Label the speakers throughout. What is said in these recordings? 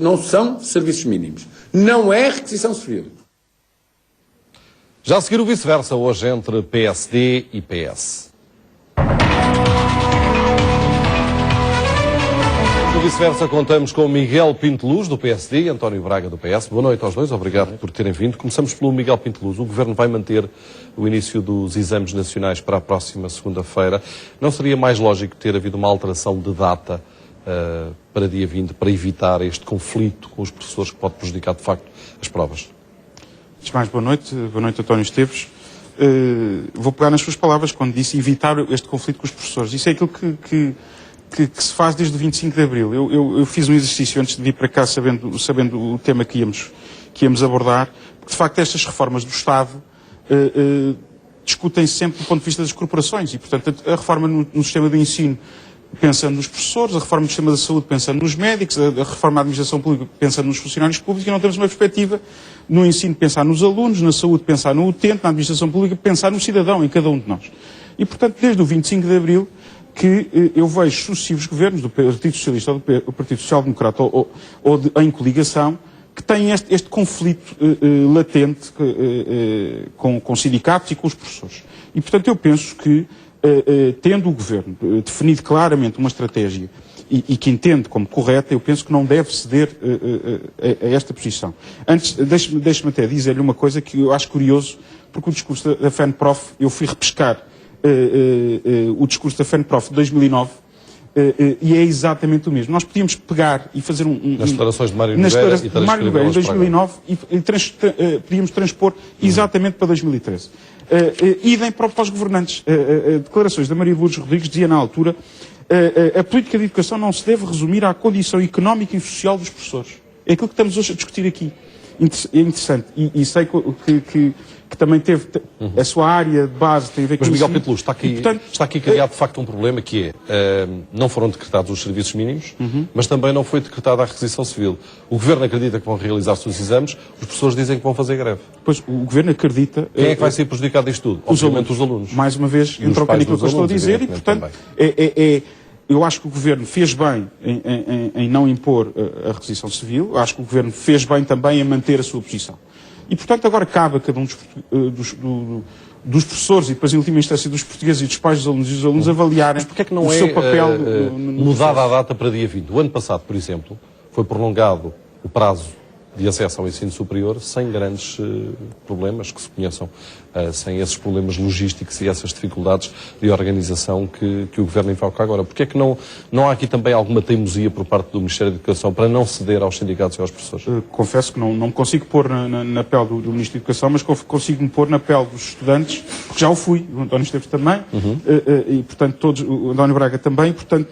Speaker 1: Não são serviços mínimos. Não é requisição servil.
Speaker 2: Já a seguir o vice-versa, hoje entre PSD e PS. No vice-versa contamos com Miguel Pinteluz, do PSD, e António Braga, do PS. Boa noite aos dois, obrigado por terem vindo. Começamos pelo Miguel Pinteluz. O Governo vai manter o início dos exames nacionais para a próxima segunda-feira. Não seria mais lógico ter havido uma alteração de data para dia 20, para evitar este conflito com os professores que pode prejudicar, de facto, as provas?
Speaker 3: Antes de mais, boa noite António Esteves. Vou pegar nas suas palavras quando disse evitar este conflito com os professores. Isso é aquilo que se faz desde o 25 de Abril. Eu fiz um exercício antes de vir para cá sabendo o tema que íamos abordar, porque de facto estas reformas do Estado discutem-se sempre do ponto de vista das corporações e, portanto, a reforma no sistema do ensino pensando nos professores, a reforma do sistema da saúde pensando nos médicos, a reforma da administração pública pensando nos funcionários públicos, e não temos uma perspectiva no ensino pensar nos alunos, na saúde pensar no utente, na administração pública pensar no cidadão, em cada um de nós. E, portanto, desde o 25 de Abril que eu vejo sucessivos governos do Partido Socialista ou do Partido Social Democrata em coligação que têm este conflito latente com sindicatos e com os professores. E, portanto, eu penso que tendo o Governo definido claramente uma estratégia e que entende como correta, eu penso que não deve ceder a esta posição. Antes, deixe-me até dizer-lhe uma coisa que eu acho curioso, porque o discurso da FENPROF, eu fui repescar o discurso da FENPROF de 2009 e é exatamente o mesmo. Nós podíamos pegar e fazer
Speaker 2: nas declarações de Mário Nogueira
Speaker 3: em 2009 e podíamos transpor exatamente para 2013. Idem para os governantes. Declarações da Maria de Lourdes Rodrigues dizia na altura a política de educação não se deve resumir à condição económica e social dos professores. É aquilo que estamos hoje a discutir aqui. É interessante. E sei que também teve a sua área de base, tem a ver com
Speaker 2: isso. Mas, Miguel
Speaker 3: isso.
Speaker 2: Pinteluz, está aqui criado de facto um problema que é, não foram decretados os serviços mínimos, mas também não foi decretada a requisição civil. O Governo acredita que vão realizar-se os exames, os professores dizem que vão fazer greve.
Speaker 3: Pois, o Governo acredita...
Speaker 2: Quem é que vai ser prejudicado disto tudo? Obviamente os alunos.
Speaker 3: Mais uma vez, entrou o que eu estou a dizer e, portanto, eu acho que o Governo fez bem em não impor a requisição civil, acho que o Governo fez bem também em manter a sua posição. E, portanto, agora cabe a cada um dos professores e depois, em última instância, dos portugueses e dos pais dos alunos e dos alunos avaliarem o seu papel
Speaker 2: mudada a data para dia 20. O ano passado, por exemplo, foi prolongado o prazo de acesso ao ensino superior sem grandes problemas que se conheçam, sem esses problemas logísticos e essas dificuldades de organização que o Governo invoca agora. Porque é que não há aqui também alguma teimosia por parte do Ministério da Educação para não ceder aos sindicatos e aos professores?
Speaker 3: Confesso que não me consigo pôr na pele do Ministro da Educação, mas consigo me pôr na pele dos estudantes, porque já o fui, o António Esteves também, e portanto todos, o António Braga também, portanto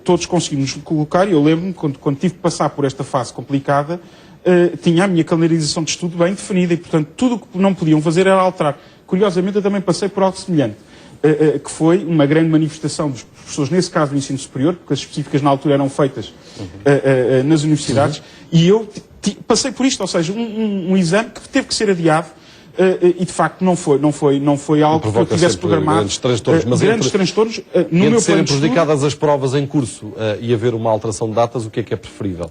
Speaker 3: todos conseguimos colocar, e eu lembro-me, quando tive que passar por esta fase complicada, tinha a minha calendarização de estudo bem definida e, portanto, tudo o que não podiam fazer era alterar. Curiosamente, eu também passei por algo semelhante, que foi uma grande manifestação dos professores, nesse caso do ensino superior, porque as específicas na altura eram feitas nas universidades, e eu passei por isto, ou seja, um exame que teve que ser adiado, e de facto não foi algo que eu tivesse programado.
Speaker 2: Grandes transtornos, mas
Speaker 3: grandes transtornos, no meu
Speaker 2: serem prejudicadas as provas em curso e haver uma alteração de datas, o que é preferível?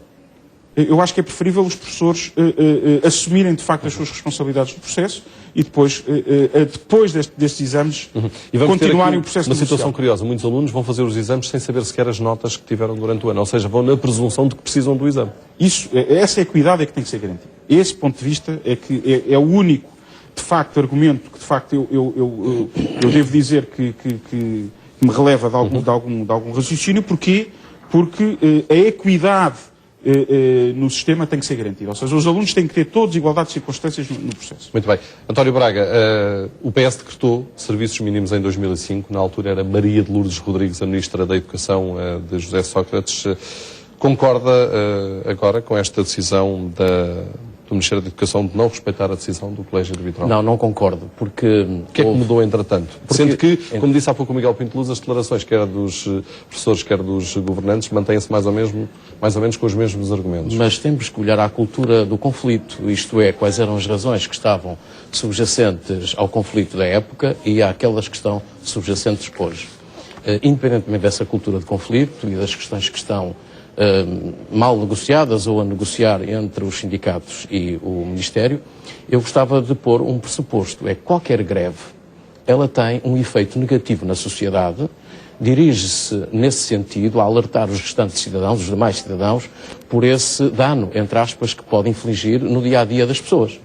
Speaker 3: Eu acho que é preferível os professores assumirem de facto as suas responsabilidades do processo e depois destes exames continuarem o processo
Speaker 2: uma situação curiosa, muitos alunos vão fazer os exames sem saber sequer as notas que tiveram durante o ano, ou seja, vão na presunção de que precisam do exame.
Speaker 3: Essa equidade é que tem que ser garantida. Esse ponto de vista é que é o único, de facto, argumento que de facto eu devo dizer que me releva de algum raciocínio. Porquê? Porque a equidade no sistema tem que ser garantida. Ou seja, os alunos têm que ter todos igualdade de circunstâncias no processo.
Speaker 2: Muito bem. António Braga, o PS decretou serviços mínimos em 2005. Na altura era Maria de Lourdes Rodrigues, a Ministra da Educação de José Sócrates. Concorda agora com esta decisão do Ministério da Educação de não respeitar a decisão do Colégio Arbitral?
Speaker 4: Não concordo, porque...
Speaker 2: O que é que mudou entretanto? Sendo que, como disse há pouco o Miguel Pinteluz, as declarações, quer dos professores, quer dos governantes, mantêm-se mais ou menos com os mesmos argumentos.
Speaker 4: Mas temos que olhar à cultura do conflito, isto é, quais eram as razões que estavam subjacentes ao conflito da época e àquelas que estão subjacentes hoje. Independentemente dessa cultura de conflito e das questões que estão mal negociadas ou a negociar entre os sindicatos e o Ministério, eu gostava de pôr um pressuposto, é que qualquer greve, ela tem um efeito negativo na sociedade, dirige-se nesse sentido a alertar os restantes cidadãos, os demais cidadãos, por esse dano, entre aspas, que pode infligir no dia-a-dia das pessoas.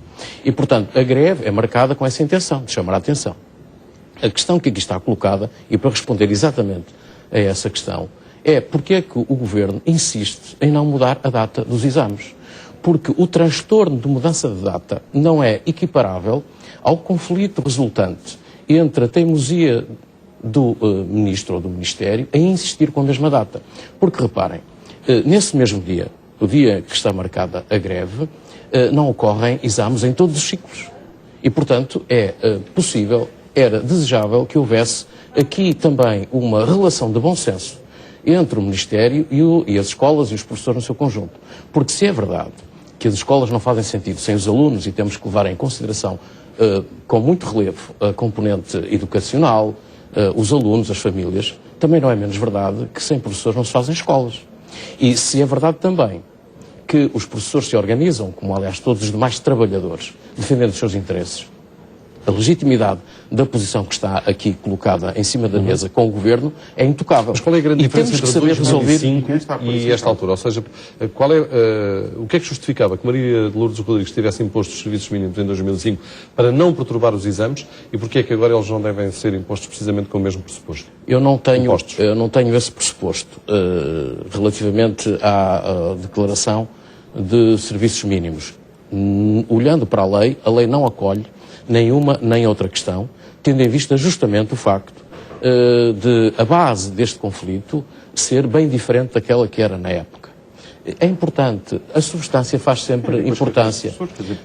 Speaker 4: E, portanto, a greve é marcada com essa intenção, de chamar a atenção. A questão que aqui está colocada, e para responder exatamente a essa questão, é porque é que o Governo insiste em não mudar a data dos exames. Porque o transtorno de mudança de data não é equiparável ao conflito resultante entre a teimosia do Ministro ou do Ministério em insistir com a mesma data. Porque, reparem, nesse mesmo dia, o dia que está marcada a greve, não ocorrem exames em todos os ciclos. E, portanto, é possível, era desejável que houvesse aqui também uma relação de bom senso entre o Ministério e as escolas e os professores no seu conjunto. Porque se é verdade que as escolas não fazem sentido sem os alunos e temos que levar em consideração com muito relevo a componente educacional, os alunos, as famílias, também não é menos verdade que sem professores não se fazem escolas. E se é verdade também que os professores se organizam, como aliás todos os demais trabalhadores, defendendo os seus interesses, a legitimidade da posição que está aqui colocada em cima da mesa com o Governo é intocável.
Speaker 2: Mas qual é a grande diferença
Speaker 4: entre
Speaker 2: entre 2005
Speaker 4: resolver...
Speaker 2: e esta altura? Ou seja, o que é que justificava que Maria de Lourdes Rodrigues tivesse imposto os serviços mínimos em 2005 para não perturbar os exames e porque é que agora eles não devem ser impostos precisamente com o mesmo pressuposto?
Speaker 4: Eu não tenho esse pressuposto relativamente à declaração de serviços mínimos. Olhando para a lei não acolhe nenhuma nem outra questão, tendo em vista justamente o facto de a base deste conflito ser bem diferente daquela que era na época. É importante, a substância faz sempre importância.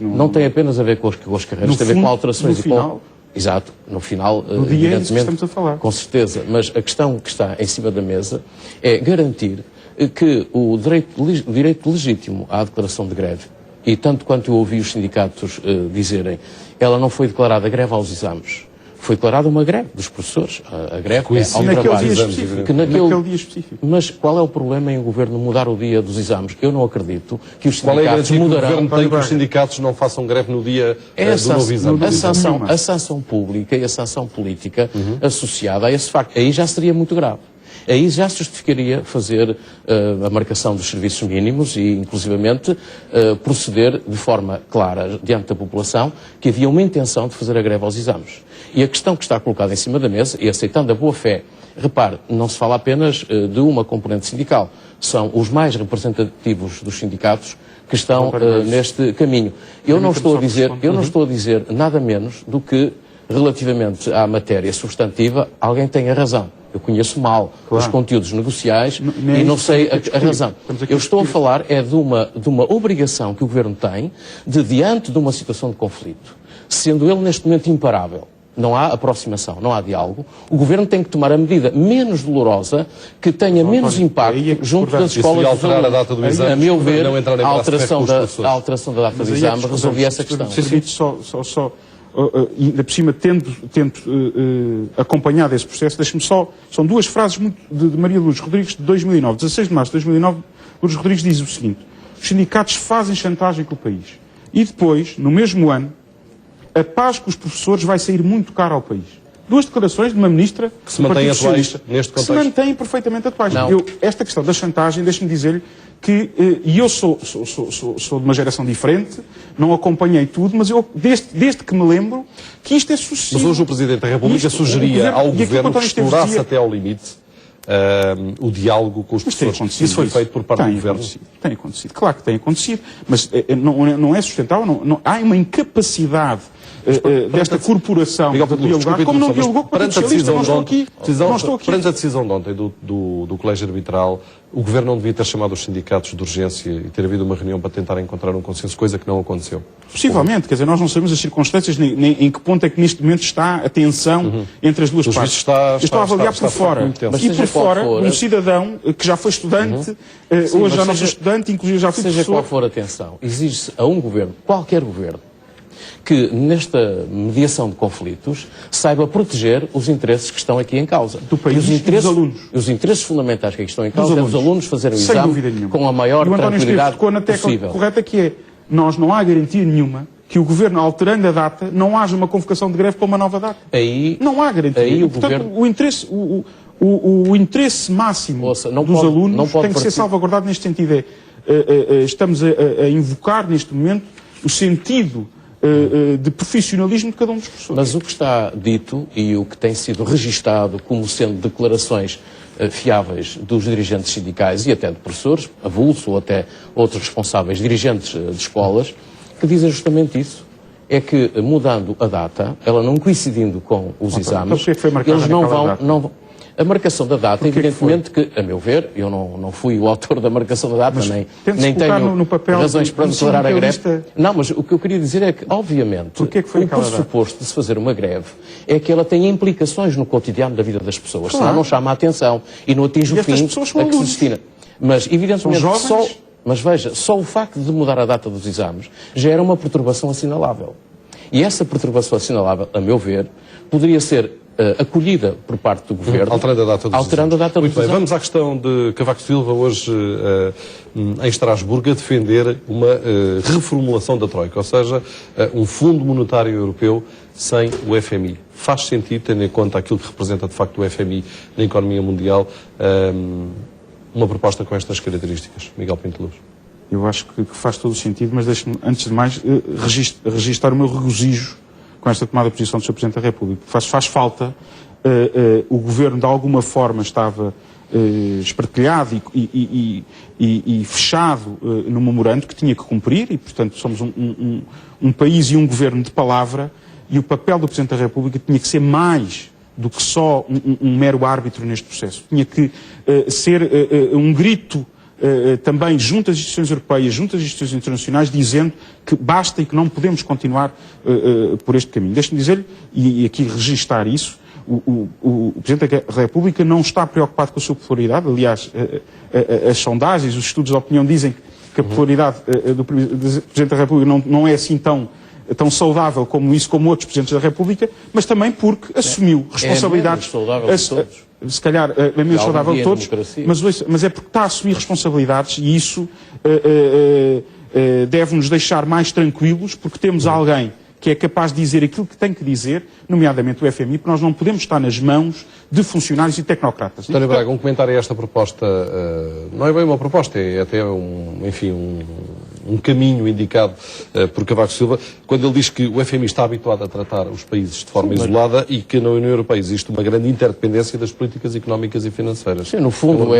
Speaker 4: Não tem apenas a ver com as carreiras, tem a ver com alterações e com... Exato, no final, evidentemente,
Speaker 3: estamos a falar.
Speaker 4: Com certeza, mas a questão que está em cima da mesa é garantir que o direito legítimo à declaração de greve, e tanto quanto eu ouvi os sindicatos dizerem, ela não foi declarada greve aos exames. Foi declarada uma greve dos professores. A greve é ao trabalho.
Speaker 3: Naquele dia específico.
Speaker 4: Mas qual é o problema em o Governo mudar o dia dos exames? Eu não acredito que os sindicatos mudarão.
Speaker 2: Qual é a garantia que o Governo tem que os sindicatos não façam greve no dia do novo exame?
Speaker 4: A sanção pública e a sanção política associada a esse facto. Aí já seria muito grave. Aí já se justificaria fazer a marcação dos serviços mínimos e, inclusivamente, proceder de forma clara diante da população que havia uma intenção de fazer a greve aos exames. E a questão que está colocada em cima da mesa, e aceitando a boa-fé, repare, não se fala apenas de uma componente sindical, são os mais representativos dos sindicatos que estão neste caminho. Eu não estou a dizer nada menos do que, relativamente à matéria substantiva, alguém tenha razão. Eu conheço mal os conteúdos negociais e não sei a razão. Eu estou a falar de uma obrigação que o Governo tem de, diante de uma situação de conflito, sendo ele neste momento imparável, não há aproximação, não há diálogo, o Governo tem que tomar a medida menos dolorosa, que tenha menos impacto junto das escolas dos alunos.
Speaker 2: A data do exame,
Speaker 4: a meu ver, a alteração da data do exame resolvia essa questão.
Speaker 3: Ainda por cima, tendo acompanhado esse processo, deixe-me só... São duas frases de Maria Lourdes Rodrigues, de 2009. 16 de março de 2009, Lourdes Rodrigues diz o seguinte: os sindicatos fazem chantagem com o país. E depois, no mesmo ano, a paz com os professores vai sair muito caro ao país. Duas declarações de uma ministra
Speaker 2: que se mantém atuais neste contexto.
Speaker 3: Que se mantém perfeitamente atuais. Esta questão da chantagem, deixe-me dizer-lhe que, e eu sou de uma geração diferente, não acompanhei tudo, mas eu, desde que me lembro, que isto é sucessivo.
Speaker 2: Mas hoje o Presidente da República sugeria ao Governo que explorasse até ao limite o diálogo com os professores. Isso foi feito por parte do Governo?
Speaker 3: Tem acontecido. Claro que tem acontecido, mas não é sustentável. Há uma incapacidade desta corporação de dialogar, como não dialogou com o Partido Socialista. Não estou aqui.
Speaker 2: Perante a decisão de ontem do Colégio Arbitral, o Governo não devia ter chamado os sindicatos de urgência e ter havido uma reunião para tentar encontrar um consenso, coisa que não aconteceu?
Speaker 3: Possivelmente, quer dizer, nós não sabemos as circunstâncias, nem em que ponto é que neste momento está a tensão entre as duas partes. Eu estou a avaliar por fora. E por fora, um cidadão que já foi estudante, hoje já não sou estudante, inclusive já fui professor.
Speaker 4: Seja qual for a tensão, exige-se a um governo, qualquer governo, que nesta mediação de conflitos saiba proteger os interesses que estão aqui em causa.
Speaker 3: Do país
Speaker 4: e
Speaker 3: dos alunos.
Speaker 4: Os interesses fundamentais que aqui estão em causa é os alunos fazerem o
Speaker 3: Sem
Speaker 4: exame
Speaker 3: dúvida nenhuma.
Speaker 4: com a maior tranquilidade
Speaker 3: tocou na tecla
Speaker 4: possível.
Speaker 3: correta, que é, nós não há garantia nenhuma que o Governo, alterando a data, não haja uma convocação de greve para uma nova data.
Speaker 4: Aí,
Speaker 3: não há garantia.
Speaker 4: Aí
Speaker 3: Portanto, o interesse máximo dos alunos tem que ser salvaguardado neste sentido. Estamos a invocar neste momento o sentido de profissionalismo de cada um dos professores.
Speaker 4: Mas o que está dito e o que tem sido registado como sendo declarações fiáveis dos dirigentes sindicais e até de professores, avulso ou até outros responsáveis, dirigentes de escolas, que dizem justamente isso. É que, mudando a data, ela não coincidindo com os exames,
Speaker 3: então, foi
Speaker 4: eles não vão... A marcação da data, evidentemente que, a meu ver, eu não fui o autor da marcação da data, nem tenho
Speaker 3: no papel
Speaker 4: razões para declarar a greve.
Speaker 3: lista...
Speaker 4: Não, mas o que eu queria dizer é que, obviamente, o pressuposto de se fazer uma greve é que ela tem implicações no cotidiano da vida das pessoas,
Speaker 3: claro.
Speaker 4: senão não chama a atenção e não atinge o fim a que se destina. Mas, evidentemente, mas veja, só o facto de mudar a data dos exames já era uma perturbação assinalável. E essa perturbação assinalável, a meu ver, poderia ser acolhida por parte do Governo,
Speaker 2: alterando a data dos exames. Muito bem, vamos à questão de Cavaco Silva, hoje em Estrasburgo, a defender uma reformulação da Troika, ou seja, um Fundo Monetário Europeu sem o FMI. Faz sentido, tendo em conta aquilo que representa de facto o FMI na economia mundial, uma proposta com estas características? Miguel Pinto Luz.
Speaker 3: Eu acho que faz todo o sentido, mas deixe-me, antes de mais, registrar o meu regozijo com esta tomada de posição do Sr. Presidente da República. Faz falta, o Governo de alguma forma estava espartilhado e fechado no memorando que tinha que cumprir e, portanto, somos um país e um Governo de palavra e o papel do Presidente da República tinha que ser mais do que só um mero árbitro neste processo. Tinha que ser um grito também junto às instituições europeias, junto às instituições internacionais, dizendo que basta e que não podemos continuar por este caminho. Deixe-me dizer-lhe, e aqui registar isso, o Presidente da República não está preocupado com a sua popularidade. Aliás, as sondagens, os estudos de opinião dizem que a popularidade do Presidente da República não é assim tão saudável como isso, como outros Presidentes da República, mas também porque assumiu responsabilidades... Se calhar é menos saudável de todos, mas é porque está a assumir responsabilidades e isso deve-nos deixar mais tranquilos, porque temos alguém que é capaz de dizer aquilo que tem que dizer, nomeadamente o FMI, porque nós não podemos estar nas mãos de funcionários e tecnocratas.
Speaker 2: António Braga, um comentário a esta proposta, não é bem uma proposta, é até um caminho indicado por Cavaco Silva, quando ele diz que o FMI está habituado a tratar os países de forma isolada e que na União Europeia existe uma grande interdependência das políticas económicas e financeiras.
Speaker 4: Sim, no fundo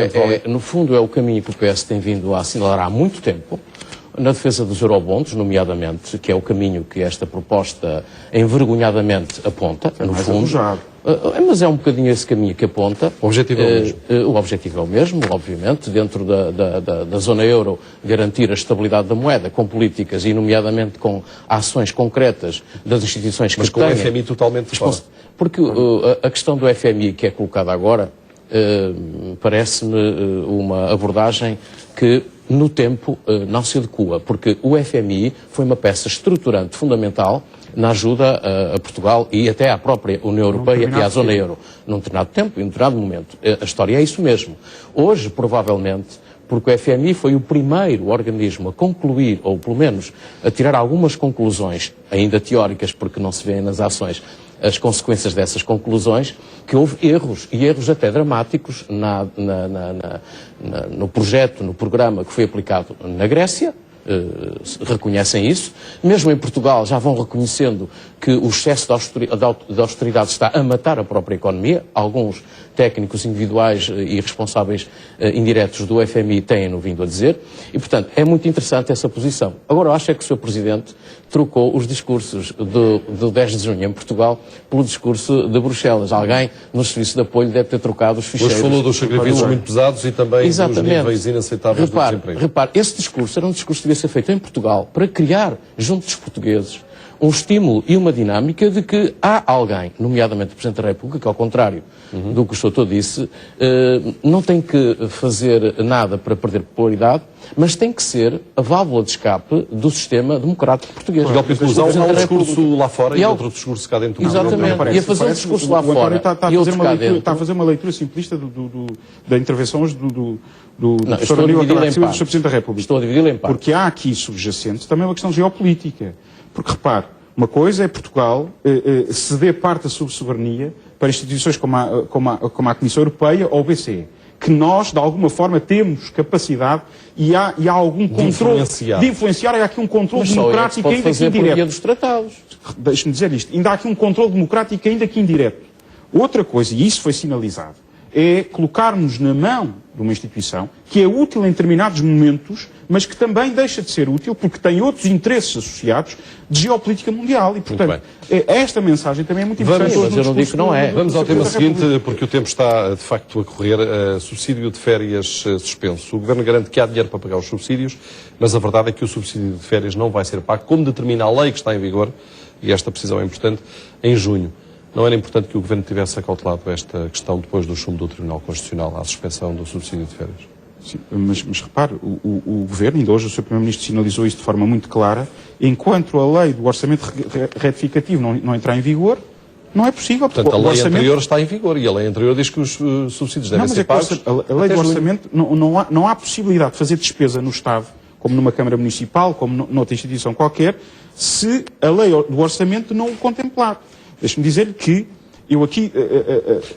Speaker 4: é o caminho que o PS tem vindo a assinalar há muito tempo, na defesa dos eurobonds, nomeadamente, que é o caminho que esta proposta envergonhadamente aponta, no fundo. Mas é um bocadinho esse caminho que aponta.
Speaker 2: O objetivo é o mesmo.
Speaker 4: O objetivo é o mesmo, obviamente, dentro da zona euro, garantir a estabilidade da moeda com políticas e, nomeadamente, com ações concretas das instituições que
Speaker 2: mas com o FMI totalmente fora.
Speaker 4: Porque a questão do FMI que é colocada agora parece-me uma abordagem que no tempo não se adequa, porque o FMI foi uma peça estruturante fundamental na ajuda a Portugal e até à própria União Europeia e à zona euro, num determinado tempo e num determinado momento. A história é isso mesmo. Hoje, provavelmente, porque o FMI foi o primeiro organismo a concluir, ou pelo menos a tirar algumas conclusões, ainda teóricas, porque não se vêem nas ações as consequências dessas conclusões, que houve erros, e erros até dramáticos, no projeto, no programa que foi aplicado na Grécia, reconhecem isso. Mesmo em Portugal já vão reconhecendo que o excesso de austeridade está a matar a própria economia. Alguns técnicos individuais e responsáveis indiretos do FMI têm-no vindo a dizer. E, portanto, é muito interessante essa posição. Agora, eu acho é que o Sr. Presidente trocou os discursos do 10 de junho em Portugal pelo discurso de Bruxelas. Alguém nos serviços de apoio deve ter trocado os ficheiros.
Speaker 2: Hoje falou dos sacrifícios muito pesados e também dos níveis inaceitáveis do desemprego.
Speaker 4: Repare, esse discurso era um discurso que devia ser feito em Portugal para criar, junto dos portugueses, um estímulo e uma dinâmica de que há alguém, nomeadamente o Presidente da República, que ao contrário do que o Soutor disse, não tem que fazer nada para perder popularidade, mas tem que ser a válvula de escape do sistema democrático português.
Speaker 2: Miguel Pinto Luz, há um discurso lá fora e outro discurso cá dentro do
Speaker 4: Exatamente.
Speaker 2: governo.
Speaker 4: E a fazer um discurso lá fora e outro cá dentro.
Speaker 3: Está a fazer uma leitura simplista da intervenção hoje do
Speaker 4: Não,
Speaker 3: Sr. Aníbal Cavaco Silva, do Sr. Presidente da República.
Speaker 4: Estou a dividi-lo em partes.
Speaker 3: Porque há aqui subjacente também uma questão geopolítica. Porque, repare, uma coisa é Portugal ceder parte da sua soberania para instituições como a Comissão Europeia ou o BCE, que nós, de alguma forma, temos capacidade e há algum controle de influenciar. Há aqui um controle democrático, ainda que indireto.
Speaker 4: Dos tratados.
Speaker 3: Deixe-me dizer isto. Ainda há aqui um controle democrático, ainda que indireto. Outra coisa, e isso foi sinalizado, é colocarmos na mão de uma instituição que é útil em determinados momentos, mas que também deixa de ser útil porque tem outros interesses associados de geopolítica mundial. E, portanto, esta mensagem também é muito importante.
Speaker 4: Mas eu não digo que não é.
Speaker 2: Vamos ao tema seguinte, porque o tempo está, de facto, a correr. Subsídio de férias suspenso. O Governo garante que há dinheiro para pagar os subsídios, mas a verdade é que o subsídio de férias não vai ser pago, como determina a lei que está em vigor, e esta precisão é importante, em junho. Não era importante que o Governo tivesse acautelado esta questão depois do chumbo do Tribunal Constitucional à suspensão do subsídio de férias?
Speaker 3: Sim, mas repare, o Governo, ainda hoje o Sr. Primeiro-Ministro sinalizou isso de forma muito clara, enquanto a lei do orçamento retificativo não entrar em vigor, não é possível.
Speaker 2: Portanto, a lei anterior está em vigor e a lei anterior diz que os subsídios devem ser pagos.
Speaker 3: A lei do orçamento, não há possibilidade de fazer despesa no Estado, como numa Câmara Municipal, como noutra instituição qualquer, se a lei do orçamento não o contemplar. Deixe-me dizer que eu aqui...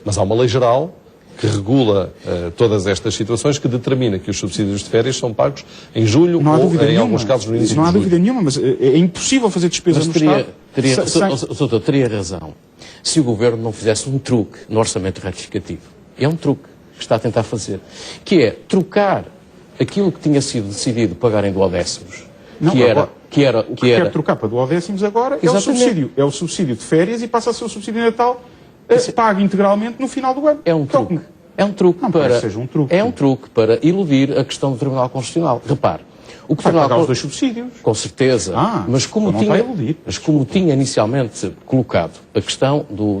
Speaker 2: Mas há uma lei geral que regula todas estas situações, que determina que os subsídios de férias são pagos em julho ou, em alguns casos, no início de julho.
Speaker 3: Não há dúvida nenhuma, mas é impossível fazer despesa no Estado.
Speaker 4: Soutor, teria razão se o Governo não fizesse um truque no orçamento retificativo. É um truque que está a tentar fazer, que é trocar aquilo que tinha sido decidido pagar em duodécimos, que era
Speaker 3: quer trocar para duodécimos agora é o subsídio de férias e passa a ser o subsídio de Natal pago integralmente no final do ano.
Speaker 4: É um truque. É um truque
Speaker 3: não
Speaker 4: para
Speaker 3: seja um truque.
Speaker 4: É um truque para iludir a questão do Tribunal Constitucional. Repare, o que
Speaker 3: vai pagar os dois subsídios.
Speaker 4: Com certeza.
Speaker 3: Mas como
Speaker 4: tinha inicialmente colocado a questão do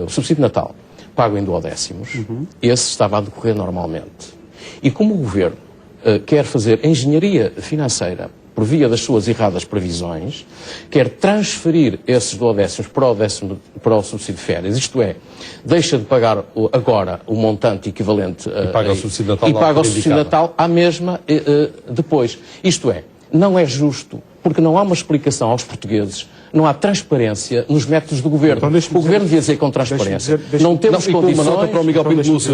Speaker 4: subsídio de Natal pago em duodécimos, esse estava a decorrer normalmente. E como o Governo quer fazer engenharia financeira por via das suas erradas previsões, quer transferir esses duodécimos para o subsídio de férias, isto é, deixa de pagar agora o montante equivalente
Speaker 2: e paga o subsídio
Speaker 4: de Natal à mesma depois. Isto é, não é justo, porque não há uma explicação aos portugueses, não há transparência nos métodos do Governo. Então, o Governo devia dizer com transparência. Não temos condições...
Speaker 2: Uma nota para o Miguel Pinto Luz.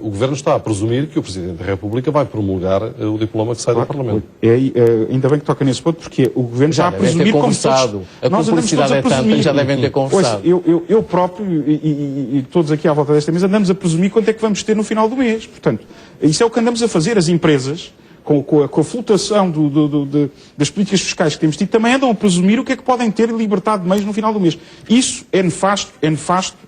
Speaker 2: O Governo está a presumir que o Presidente da República vai promulgar o diploma que sai do Parlamento.
Speaker 3: Ainda bem que toca nesse ponto, porque o Governo já está a presumir como todos...
Speaker 4: A cumplicidade é tanta que já devem ter conversado.
Speaker 3: Eu próprio e todos aqui à volta desta mesa andamos a presumir quanto é que vamos ter no final do mês. Portanto, isso é o que andamos a fazer. As empresas... Com a flutuação das políticas fiscais que temos tido, também andam a presumir o que é que podem ter libertado de meios no final do mês. Isso é nefasto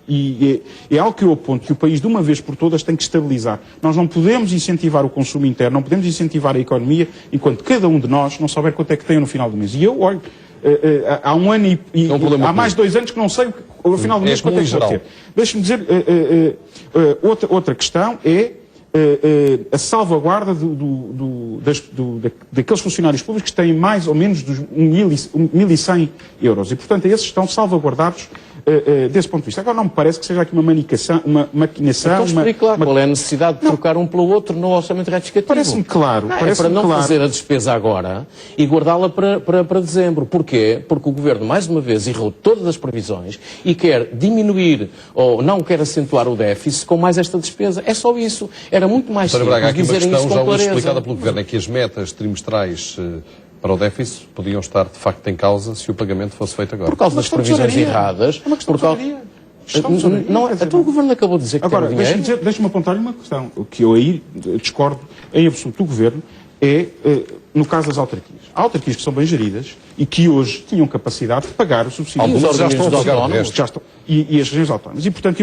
Speaker 3: e é algo que eu aponto que o país, de uma vez por todas, tem que estabilizar. Nós não podemos incentivar o consumo interno, não podemos incentivar a economia, enquanto cada um de nós não souber quanto é que tem no final do mês. E eu, olho, há um ano há mais de 2 anos que não sei no final do mês quanto é que vou ter. Deixe-me dizer, outra questão é a salvaguarda daqueles funcionários públicos que têm mais ou menos dos 1.100 euros. E, portanto, esses estão salvaguardados desse ponto de vista. Agora, não me parece que seja aqui uma maquinação...
Speaker 4: Então explique lá qual é a necessidade de trocar um pelo outro no orçamento retificativo.
Speaker 3: Parece-me claro.
Speaker 4: É para não fazer a despesa agora e guardá-la para dezembro. Porquê? Porque o Governo, mais uma vez, errou todas as previsões e quer diminuir ou não quer acentuar o déficit com mais esta despesa. É só isso. Era muito mais simples dizerem isso com clareza.
Speaker 2: Já hoje explicada pelo Governo é que as metas trimestrais para o déficit podiam estar, de facto, em causa se o pagamento fosse feito agora.
Speaker 4: Por causa das previsões erradas.
Speaker 3: É uma questão de tesouraria.
Speaker 4: Então o Governo acabou de dizer que
Speaker 3: agora,
Speaker 4: tem dinheiro.
Speaker 3: Deixa-me apontar-lhe uma questão. O que eu aí discordo em absoluto do Governo é, no caso das autarquias. Há autarquias que são bem geridas e que hoje tinham capacidade de pagar o subsídio.
Speaker 2: Alguns já estão a pagar
Speaker 3: e as regiões autónomas. E, portanto,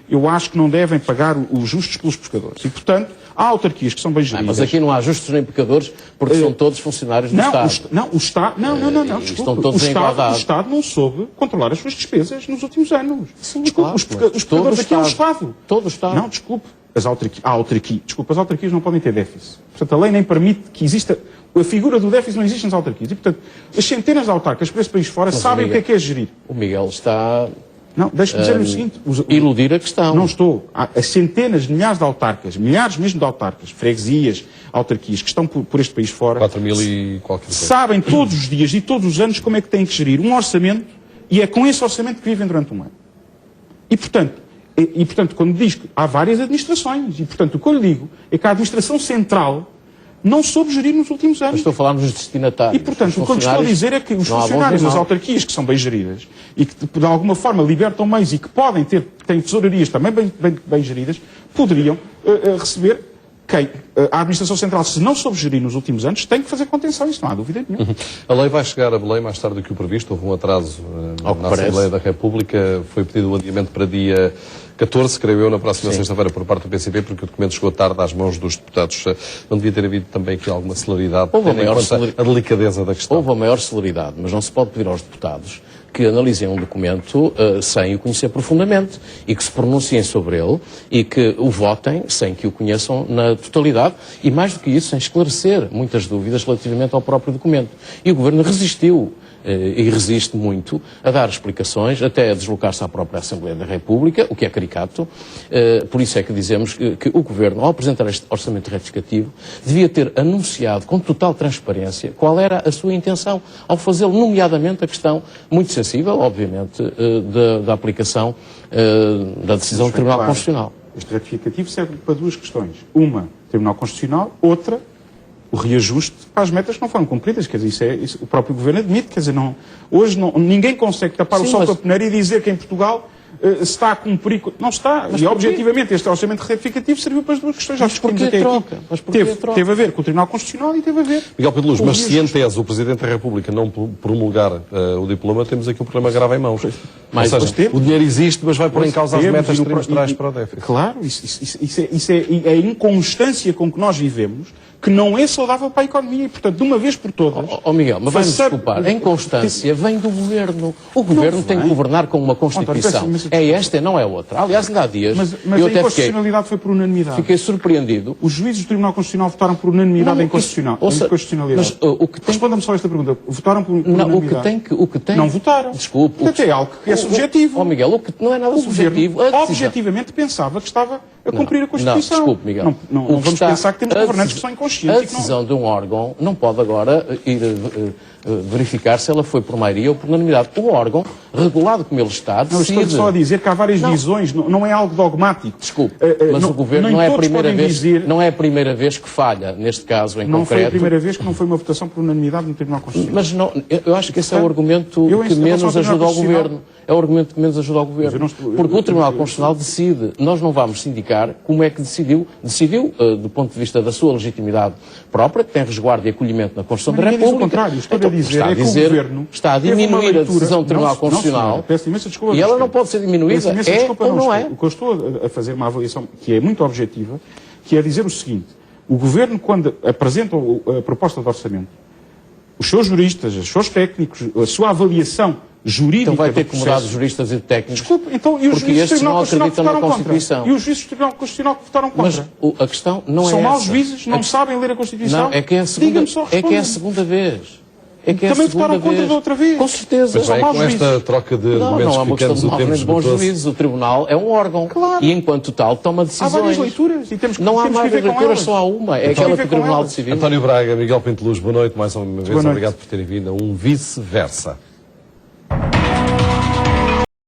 Speaker 3: eu acho que não devem pagar os justos pelos pescadores. E, portanto, Há autarquias que são bem geridas.
Speaker 4: Mas aqui não há justos nem pecadores, porque são todos funcionários do Estado.
Speaker 3: O Estado, não,
Speaker 4: Estão todos em igualdade.
Speaker 3: O Estado não soube controlar as suas despesas nos últimos anos.
Speaker 4: Sim,
Speaker 3: desculpe,
Speaker 4: claro,
Speaker 3: os pecadores aqui é o Estado.
Speaker 4: Todo o Estado.
Speaker 3: Não, desculpe. As autarquias não podem ter déficit. Portanto, a lei nem permite que exista... A figura do déficit não existe nas autarquias. E, portanto, as centenas de autarcas por esse país fora sabem o que é gerir.
Speaker 4: O Miguel está...
Speaker 3: Não, deixe-me dizer o seguinte...
Speaker 4: iludir a questão.
Speaker 3: Não estou. Há as centenas, milhares de autarcas, milhares mesmo de autarcas, freguesias, autarquias, que estão por este país fora...
Speaker 2: 4.000 e qualquer coisa.
Speaker 3: Sabem todos os dias e todos os anos como é que têm que gerir um orçamento e é com esse orçamento que vivem durante um ano. E, portanto, quando diz que há várias administrações, e, portanto, o que eu lhe digo é que a administração central não soube gerir nos últimos anos.
Speaker 4: Mas estou a falar nos destinatários.
Speaker 3: E, portanto, o que eu lhe estou a dizer é que os funcionários das autarquias, que são bem geridas, e que, de alguma forma, libertam meios e que podem têm tesourarias também bem geridas, poderiam receber quem? A administração central, se não soube gerir nos últimos anos, tem que fazer contenção, isso não há dúvida nenhuma.
Speaker 2: A lei vai chegar a Belém mais tarde do que o previsto. Houve um atraso na Assembleia da República. Foi pedido o adiamento para dia 14, creio eu, na próxima sexta-feira por parte do PCP, porque o documento chegou tarde às mãos dos deputados. Não devia ter havido também aqui alguma celeridade, tendo em conta a delicadeza da questão.
Speaker 4: Houve a maior celeridade, mas não se pode pedir aos deputados que analisem um documento sem o conhecer profundamente e que se pronunciem sobre ele e que o votem sem que o conheçam na totalidade e, mais do que isso, sem esclarecer muitas dúvidas relativamente ao próprio documento. E o Governo resistiu e resiste muito a dar explicações, até a deslocar-se à própria Assembleia da República, o que é caricato. Por isso é que dizemos que o Governo, ao apresentar este orçamento retificativo, devia ter anunciado com total transparência qual era a sua intenção ao fazê-lo, nomeadamente a questão muito sensível, obviamente, da aplicação da decisão do Tribunal Constitucional.
Speaker 3: Este retificativo serve para duas questões. Uma, Tribunal Constitucional, outra, o reajuste para as metas que não foram cumpridas. Quer dizer, isso o próprio Governo admite. Quer dizer, hoje ninguém consegue tapar o sol com a peneira e dizer que em Portugal se está a cumprir... Não está. Mas objetivamente, este orçamento retificativo serviu para as duas questões. Já discutimos até aqui. Teve a ver com o Tribunal Constitucional e teve a ver...
Speaker 2: Miguel Pinto Luz, mas se em tese o Presidente da República não promulgar o diploma, temos aqui um problema grave em mãos.
Speaker 3: Mas,
Speaker 2: ou seja, o dinheiro existe, mas vai pôr em causa as metas trimestrais para o déficit.
Speaker 3: Claro, isso é a inconstância com que nós vivemos, que não é saudável para a economia e, portanto, de uma vez por todas...
Speaker 4: Miguel, mas vai-me desculpar, a inconstância vem do Governo. O Governo tem que governar com uma Constituição. É esta, não é outra. Aliás, ainda há dias...
Speaker 3: Mas a inconstitucionalidade foi por unanimidade.
Speaker 4: Fiquei surpreendido.
Speaker 3: Os juízes do Tribunal Constitucional votaram por unanimidade em inconstitucionalidade. Responda-me só esta pergunta. Votaram por unanimidade?
Speaker 4: O que tem...
Speaker 3: Não votaram.
Speaker 4: Desculpe.
Speaker 3: Portanto, é algo que é subjetivo.
Speaker 4: Miguel, o que não é nada subjetivo...
Speaker 3: Objetivamente pensava que estava a cumprir a Constituição.
Speaker 4: Não, desculpe, Miguel.
Speaker 3: Não vamos pensar que temos governantes que são inconscientes.
Speaker 4: A decisão de um órgão não pode agora ir verificar se ela foi por maioria ou por unanimidade. O órgão, regulado como ele está, decide...
Speaker 3: Não, estou só a dizer que há várias visões, não é algo dogmático.
Speaker 4: Desculpe, mas o Governo não é a primeira vez que falha, neste caso em concreto.
Speaker 3: Não foi a primeira vez que não foi uma votação por unanimidade no Tribunal Constitucional.
Speaker 4: Mas não, eu acho que esse é o argumento que menos ajuda ao Governo. É o argumento que menos ajuda ao Governo. Porque o Tribunal Constitucional decide. Nós não vamos sindicar como é que decidiu. Decidiu, do ponto de vista da sua legitimidade própria, que tem resguardo e acolhimento na Constituição da República.
Speaker 3: O contrário. Estou a dizer é que o Governo
Speaker 4: está a diminuir a decisão do Tribunal Constitucional e ela não pode ser diminuída. Ou não é?
Speaker 3: O que eu estou a fazer uma avaliação que é muito objetiva, que é dizer o seguinte: o Governo, quando apresenta a proposta de orçamento, os seus juristas, os seus técnicos, a sua avaliação jurídica...
Speaker 4: Então vai ter que mudar de juristas e técnicos.
Speaker 3: Desculpe, então, e os juízes do Tribunal Constitucional que votaram contra? E os juízes do Tribunal Constitucional que votaram contra?
Speaker 4: Mas a questão não é essa.
Speaker 3: São maus juízes, não sabem ler a Constituição?
Speaker 4: Não, é que é a segunda vez.
Speaker 3: Também votaram contra da outra vez.
Speaker 4: Com certeza.
Speaker 2: Mas com esta troca de argumentos ficamos o tempo
Speaker 4: bons juízes. O Tribunal é um órgão.
Speaker 3: Claro.
Speaker 4: E enquanto tal toma decisões.
Speaker 3: Há várias leituras e temos que
Speaker 4: não há
Speaker 3: temos
Speaker 4: várias
Speaker 3: que viver
Speaker 4: leituras,
Speaker 3: com
Speaker 4: só há uma. É aquela que o Tribunal decidiu.
Speaker 2: António Braga, Miguel Pinto Luz, boa noite mais uma vez. Obrigado por terem vindo a um vice-versa.